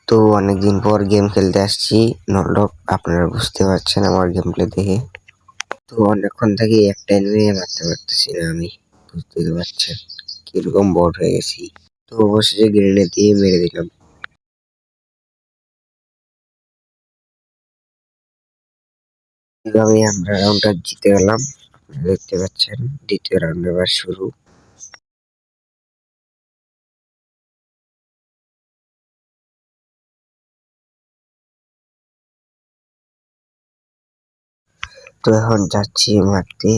তো অনেকদিন পর গেম খেলতে আসছি নলডক, আপনারা বুঝতে পারছেন আমার গেম প্লে দেখে। তো অনেকক্ষণ থেকে একটা এনিমি মারতে পারতেছি না, আমি বুঝতেই তো পারছেন কিরকম বোর্ড হয়ে গেছি। তো অবশেষে গ্রেনেড দিয়ে মেরে দিলাম। আমি আমরা রাউন্ডটা জিতে গেলাম, আপনারা দেখতে পাচ্ছেন। দ্বিতীয় রাউন্ড এবার শুরু। তো এখন যাচ্ছি মারতে,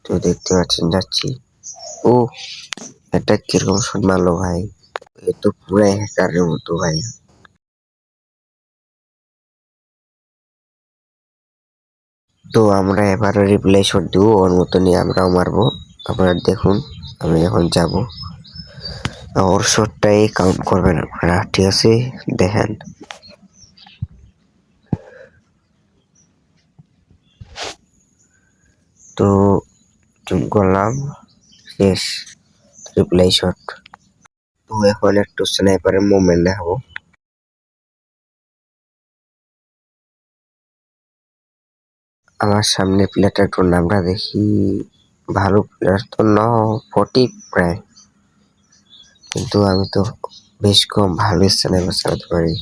তো দেখতে পাচ্ছেন যাচ্ছি। ও এটা কিরকম শট মারলো ভাই, এ তো পুরাই হ্যাকারের মতো ভাই। তো আমরা এবারও রিপ্লাই শট দিব, ওর মতনই আমরাও মারবো। আপনারা দেখুন, আমি এখন যাব, ওর শটটাই কাউন্ট করবেন আপনারা, ঠিক আছে? দেখেন, তো জুম করলাম, শেষ রিপ্লাই শট। তো এখন একটু স্নাইপারের মুভমেন্ট দেখাবো। আমার সামনে প্লেয়ারটা একটু নামটা দেখি, ভালো প্লেয়ার তো 40 প্রায়, কিন্তু আমি তো বেশ কম ভালো স্নাইপার চালাতে পারি।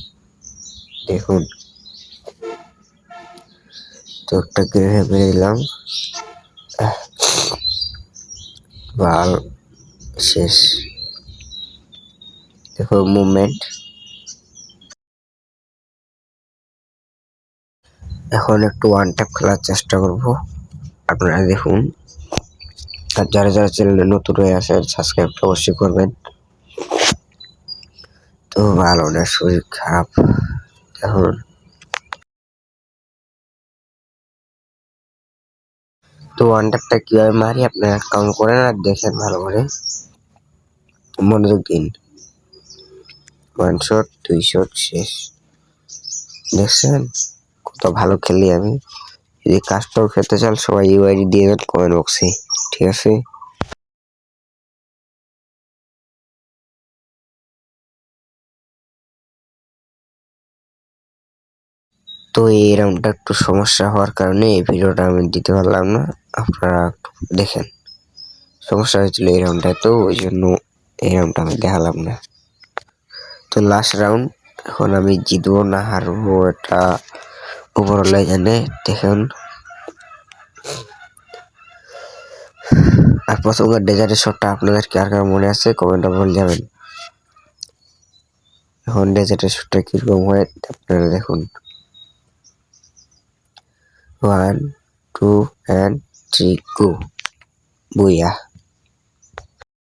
দেখুন, তো একটা গ্রেনেড মেরে দিলাম, বাল শেষ। দেখো মুভমেন্ট। এখন একটু ওয়ান ট্যাপ খেলার চেষ্টা করব, আপনারা দেখুন। আর যারা যারা চ্যানেলে নতুন হয়ে আসেন সাবস্ক্রাইবটা অবশ্যই করবেন। তো ভালো না, শরীর খারাপ এখন। তো ওয়ান ট্যাপটা কিভাবে মারি আপনারা কাউন্ট করেন আর দেখেন ভালো করে, মনোযোগ দিন। ওয়ান শট, 2 শট, শেষ। দেখছেন কত ভালো খেলি আমি। যদি কাজটাও খেলতে চান সবাই ইউআইডি দিয়ে দেন কমেন্ট বক্সে, ঠিক আছে? তো এই রাউন্ডটা একটু সমস্যা হওয়ার কারণে এই ভিডিওটা আমি দিতে পারলাম না, আপনারা একটু দেখেন। সমস্যা হয়েছিল এই রাউন্ডটায়, তো ওই জন্য এই রাউন্ডটা আমি দেখালাম না। তো লাস্ট রাউন্ড, এখন আমি জিতবো না হারবো এটা ওভারঅল জানে, দেখুন। আর প্রথমবার ডেজার্টের শটটা আপনাদের কার কার মনে আছে কমেন্টে বলে যাবেন। এখন ডেজার্টের শটটা কিরকম হয় আপনারা দেখুন। 1 2 and 3 go, বুইয়া।